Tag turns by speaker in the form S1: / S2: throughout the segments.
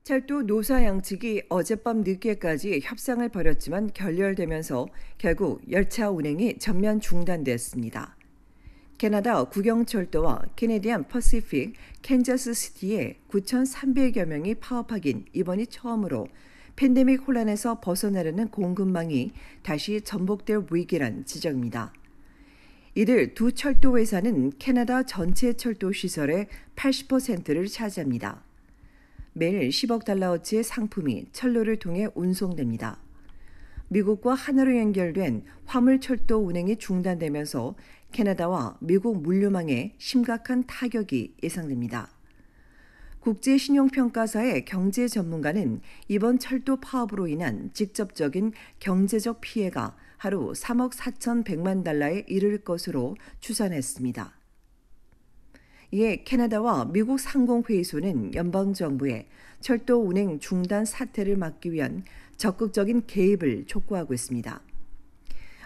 S1: 철도 노사 양측이 어젯밤 늦게까지 협상을 벌였지만 결렬되면서 결국 열차 운행이 전면 중단됐습니다. 캐나다 국영철도와 캐네디안 퍼시픽 캔자스시티에 9,300여 명이 파업하긴 이번이 처음으로 팬데믹 혼란에서 벗어나려는 공급망이 다시 전복될 위기란 지적입니다. 이들 두 철도 회사는 캐나다 전체 철도 시설의 80%를 차지합니다. 매일 10억 달러어치의 상품이 철로를 통해 운송됩니다. 미국과 하나로 연결된 화물철도 운행이 중단되면서 캐나다와 미국 물류망에 심각한 타격이 예상됩니다. 국제신용평가사의 경제 전문가는 이번 철도 파업으로 인한 직접적인 경제적 피해가 하루 3억 4,100만 달러에 이를 것으로 추산했습니다. 이에 캐나다와 미국 상공회의소는 연방정부에 철도 운행 중단 사태를 막기 위한 적극적인 개입을 촉구하고 있습니다.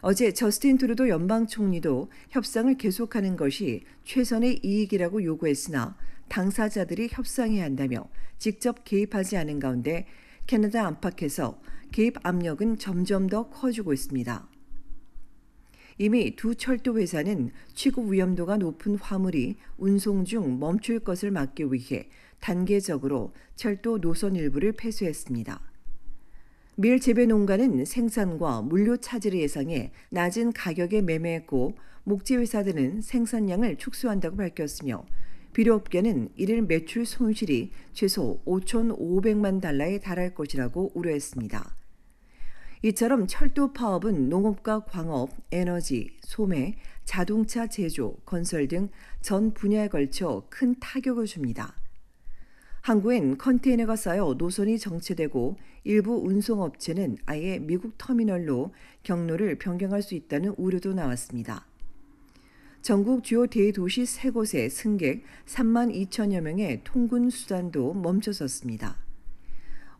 S1: 어제 저스틴 트루도 연방총리도 협상을 계속하는 것이 최선의 이익이라고 요구했으나 당사자들이 협상해야 한다며 직접 개입하지 않은 가운데 캐나다 안팎에서 개입 압력은 점점 더 커지고 있습니다. 이미 두 철도 회사는 취급 위험도가 높은 화물이 운송 중 멈출 것을 막기 위해 단계적으로 철도 노선 일부를 폐쇄했습니다. 밀 재배 농가는 생산과 물류 차질을 예상해 낮은 가격에 매매했고 목재 회사들은 생산량을 축소한다고 밝혔으며 비료업계는 이를 매출 손실이 최소 5,500만 달러에 달할 것이라고 우려했습니다. 이처럼 철도 파업은 농업과 광업, 에너지, 소매, 자동차 제조, 건설 등 전 분야에 걸쳐 큰 타격을 줍니다. 항구엔 컨테이너가 쌓여 노선이 정체되고 일부 운송업체는 아예 미국 터미널로 경로를 변경할 수 있다는 우려도 나왔습니다. 전국 주요 대도시 3곳의 승객 3만 2천여 명의 통근 수단도 멈춰섰습니다.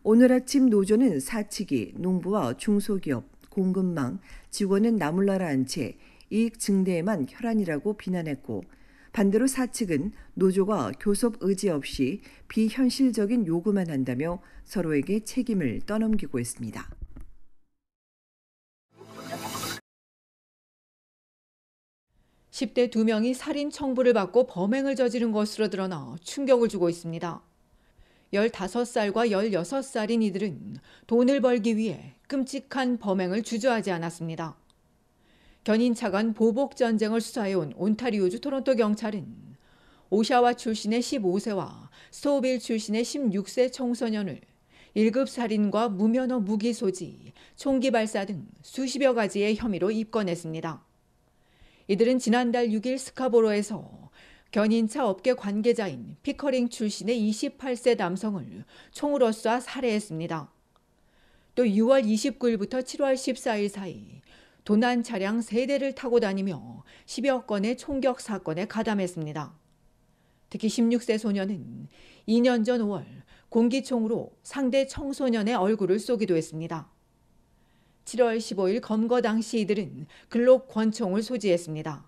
S1: 오늘 아침 노조는 사측이 농부와 중소기업, 공급망, 직원은 나몰라라 한 채 이익 증대에만 혈안이라고 비난했고 반대로 사측은 노조가 교섭 의지 없이 비현실적인 요구만 한다며 서로에게 책임을 떠넘기고 있습니다.
S2: 10대 2명이 살인 청부를 받고 범행을 저지른 것으로 드러나 충격을 주고 있습니다. 15살과 16살인 이들은 돈을 벌기 위해 끔찍한 범행을 주저하지 않았습니다. 견인차 간 보복 전쟁을 수사해온 온타리오주 토론토 경찰은 오샤와 출신의 15세와 스토우빌 출신의 16세 청소년을 1급 살인과 무면허 무기 소지, 총기 발사 등 수십여 가지의 혐의로 입건했습니다. 이들은 지난달 6일 스카보로에서 견인차 업계 관계자인 피커링 출신의 28세 남성을 총으로 쏴 살해했습니다. 또 6월 29일부터 7월 14일 사이 도난 차량 3대를 타고 다니며 10여 건의 총격 사건에 가담했습니다. 특히 16세 소년은 2년 전 5월 공기총으로 상대 청소년의 얼굴을 쏘기도 했습니다. 7월 15일 검거 당시 이들은 글록 권총을 소지했습니다.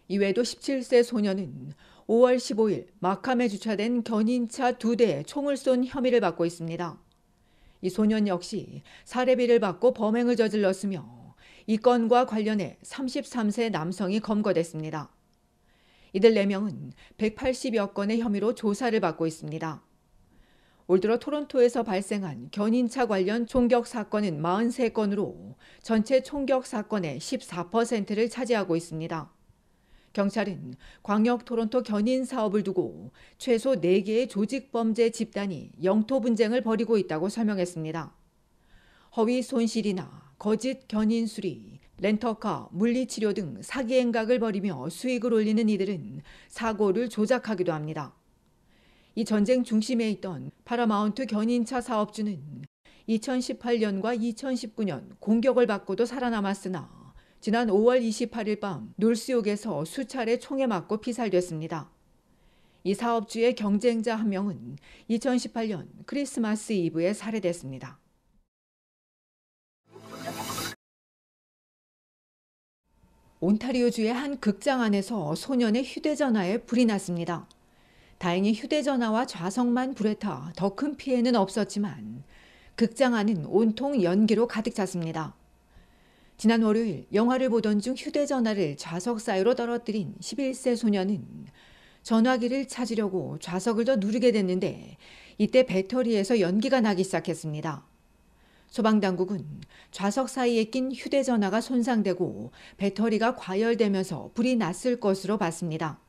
S2: 이외에도 17세 소년은 5월 15일 마캄에 주차된 견인차 2대에 총을 쏜 혐의를 받고 있습니다. 이 소년 역시 살해비를 받고 범행을 저질렀으며 이 건과 관련해 33세 남성이 검거됐습니다. 이들 4명은 180여 건의 혐의로 조사를 받고 있습니다. 올 들어 토론토에서 발생한 견인차 관련 총격 사건은 43건으로 전체 총격 사건의 14%를 차지하고 있습니다. 경찰은 광역 토론토 견인 사업을 두고 최소 4개의 조직범죄 집단이 영토 분쟁을 벌이고 있다고 설명했습니다. 허위 손실이나 거짓 견인 수리, 렌터카, 물리치료 등 사기 행각을 벌이며 수익을 올리는 이들은 사고를 조작하기도 합니다. 이 전쟁 중심에 있던 파라마운트 견인차 사업주는 2018년과 2019년 공격을 받고도 살아남았으나 지난 5월 28일 밤 놀스욕에서 수차례 총에 맞고 피살됐습니다. 이 사업주의 경쟁자 한 명은 2018년 크리스마스 이브에 살해됐습니다. 온타리오주의 한 극장 안에서 소년의 휴대전화에 불이 났습니다. 다행히 휴대전화와 좌석만 불에 타 더 큰 피해는 없었지만 극장 안은 온통 연기로 가득 찼습니다. 지난 월요일 영화를 보던 중 휴대전화를 좌석 사이로 떨어뜨린 11세 소녀는 전화기를 찾으려고 좌석을 더 누르게 됐는데 이때 배터리에서 연기가 나기 시작했습니다. 소방당국은 좌석 사이에 낀 휴대전화가 손상되고 배터리가 과열되면서 불이 났을 것으로 봤습니다.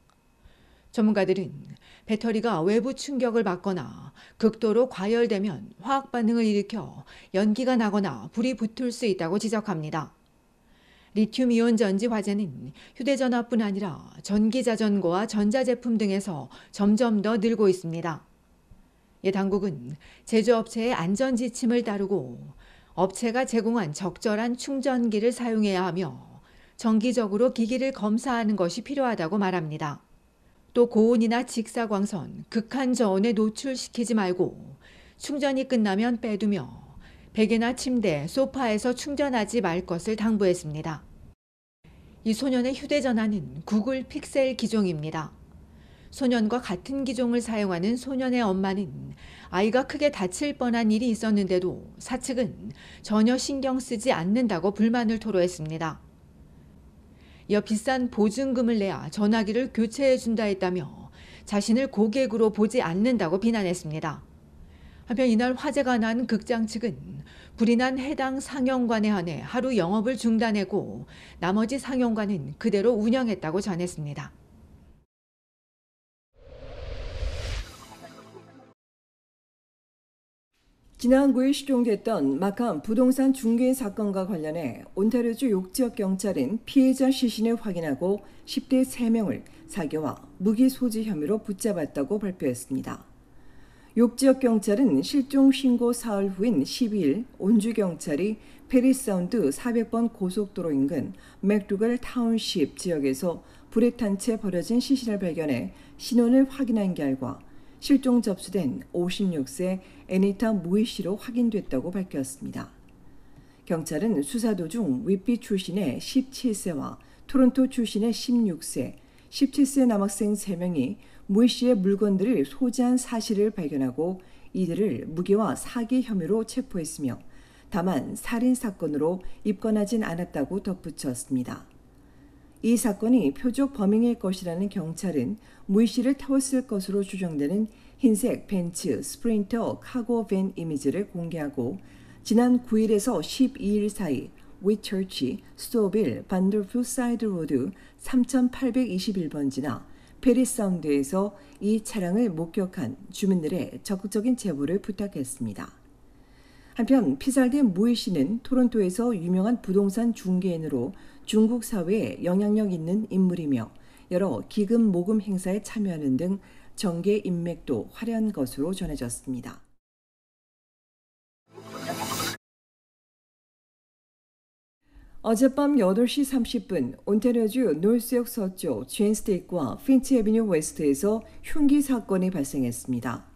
S2: 전문가들은 배터리가 외부 충격을 받거나 극도로 과열되면 화학 반응을 일으켜 연기가 나거나 불이 붙을 수 있다고 지적합니다. 리튬이온 전지 화재는 휴대전화뿐 아니라 전기자전거와 전자제품 등에서 점점 더 늘고 있습니다. 당국은 제조업체의 안전지침을 따르고 업체가 제공한 적절한 충전기를 사용해야 하며 정기적으로 기기를 검사하는 것이 필요하다고 말합니다. 또 고온이나 직사광선, 극한 저온에 노출시키지 말고 충전이 끝나면 빼두며 베개나 침대, 소파에서 충전하지 말 것을 당부했습니다. 이 소년의 휴대전화는 구글 픽셀 기종입니다. 소년과 같은 기종을 사용하는 소년의 엄마는 아이가 크게 다칠 뻔한 일이 있었는데도 사측은 전혀 신경 쓰지 않는다고 불만을 토로했습니다. 이어 비싼 보증금을 내야 전화기를 교체해준다 했다며 자신을 고객으로 보지 않는다고 비난했습니다. 한편 이날 화재가 난 극장 측은 불이 난 해당 상영관에 한해 하루 영업을 중단했고 나머지 상영관은 그대로 운영했다고 전했습니다.
S1: 지난 9일 실종됐던 마캄 부동산 중개 사건과 관련해 온타리오주 욕지역 경찰은 피해자 시신을 확인하고 10대 3명을 사기와 무기 소지 혐의로 붙잡았다고 발표했습니다. 욕지역 경찰은 실종 신고 사흘 후인 12일 온주경찰이 페리사운드 400번 고속도로 인근 맥두걸 타운십 지역에서 불에 탄 채 버려진 시신을 발견해 신원을 확인한 결과 실종 접수된 56세 애니타 무이 씨로 확인됐다고 밝혔습니다. 경찰은 수사 도중 윗비 출신의 17세와 토론토 출신의 16세, 17세 남학생 3명이 무이 씨의 물건들을 소지한 사실을 발견하고 이들을 무기와 사기 혐의로 체포했으며 다만 살인사건으로 입건하진 않았다고 덧붙였습니다. 이 사건이 표적 범행일 것이라는 경찰은 무이 씨를 태웠을 것으로 추정되는 흰색 벤츠 스프린터 카고 밴 이미지를 공개하고 지난 9일에서 12일 사이 위처치, 스토빌, 반돌프 사이드 로드 3821번지나 페리사운드에서 이 차량을 목격한 주민들의 적극적인 제보를 부탁했습니다. 한편 피살된 무이 씨는 토론토에서 유명한 부동산 중개인으로 중국 사회에 영향력 있는 인물이며 여러 기금 모금 행사에 참여하는 등 정계 인맥도 화려한 것으로 전해졌습니다. 어젯밤 8시 30분 온타리오주 노스역 서쪽 제인스테이트와 핀치 애비뉴 웨스트에서 흉기 사건이 발생했습니다.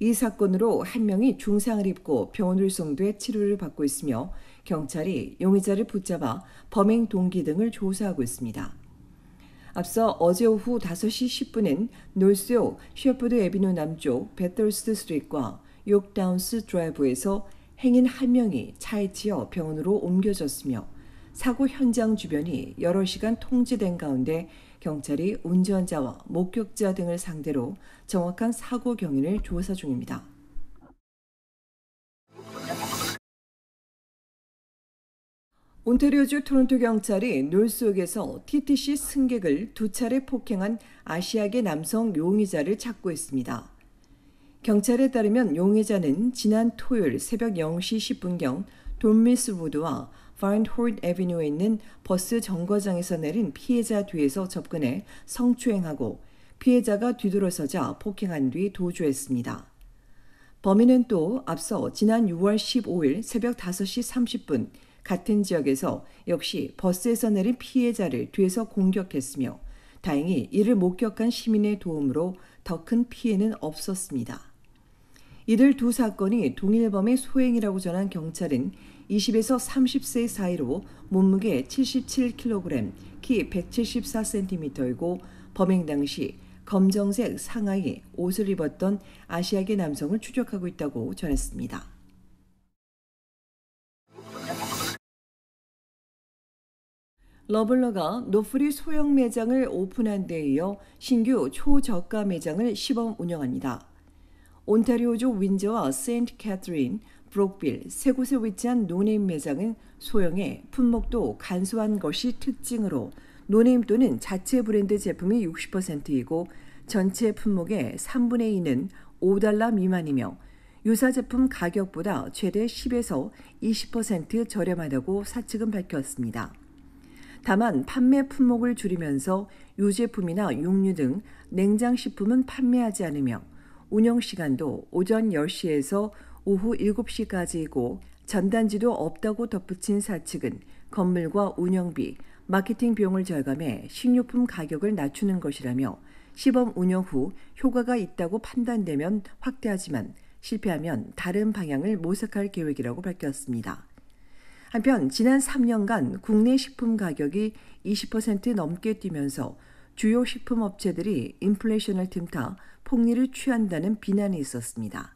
S1: 이 사건으로 한 명이 중상을 입고 병원으로 이송돼 치료를 받고 있으며 경찰이 용의자를 붙잡아 범행 동기 등을 조사하고 있습니다. 앞서 어제 오후 5시 10분엔 노스역 셰퍼드 애비뉴 남쪽 베털스트 스트리트과 욕다운스 드라이브에서 행인 한 명이 차에 치여 병원으로 옮겨졌으며 사고 현장 주변이 여러 시간 통제된 가운데 경찰이 운전자와 목격자 등을 상대로 정확한 사고 경위를 조사 중입니다. 온타리오주 토론토 경찰이 노스역에서 TTC 승객을 2차례 폭행한 아시아계 남성 용의자를 찾고 있습니다. 경찰에 따르면 용의자는 지난 토요일 새벽 0시 10분경 돈미스 로드와 파인홀드 애비뉴에 있는 버스 정거장에서 내린 피해자 뒤에서 접근해 성추행하고 피해자가 뒤돌아서자 폭행한 뒤 도주했습니다. 범인은 또 앞서 지난 6월 15일 새벽 5시 30분 같은 지역에서 역시 버스에서 내린 피해자를 뒤에서 공격했으며 다행히 이를 목격한 시민의 도움으로 더 큰 피해는 없었습니다. 이들 두 사건이 동일범의 소행이라고 전한 경찰은 20에서 30세 사이로 몸무게 77kg, 키 174cm이고 범행 당시 검정색 상하이 옷을 입었던 아시아계 남성을 추적하고 있다고 전했습니다. 러블러가 노프리 소형 매장을 오픈한 데 이어 신규 초저가 매장을 시범 운영합니다. 온타리오주 윈저와 세인트 캐서린, 브록빌 세 곳에 위치한 노네임 매장은 소형에 품목도 간소한 것이 특징으로 노네임 또는 자체 브랜드 제품이 60%이고 전체 품목의 3분의 2는 $5 미만이며 유사 제품 가격보다 최대 10에서 20% 저렴하다고 사측은 밝혔습니다. 다만 판매 품목을 줄이면서 유제품이나 육류 등 냉장식품은 판매하지 않으며 운영 시간도 오전 10시에서 오후 7시까지이고 전단지도 없다고 덧붙인 사측은 건물과 운영비, 마케팅 비용을 절감해 식료품 가격을 낮추는 것이라며 시범 운영 후 효과가 있다고 판단되면 확대하지만 실패하면 다른 방향을 모색할 계획이라고 밝혔습니다. 한편 지난 3년간 국내 식품 가격이 20% 넘게 뛰면서 주요 식품 업체들이 인플레이션을 틈타 폭리를 취한다는 비난이 있었습니다.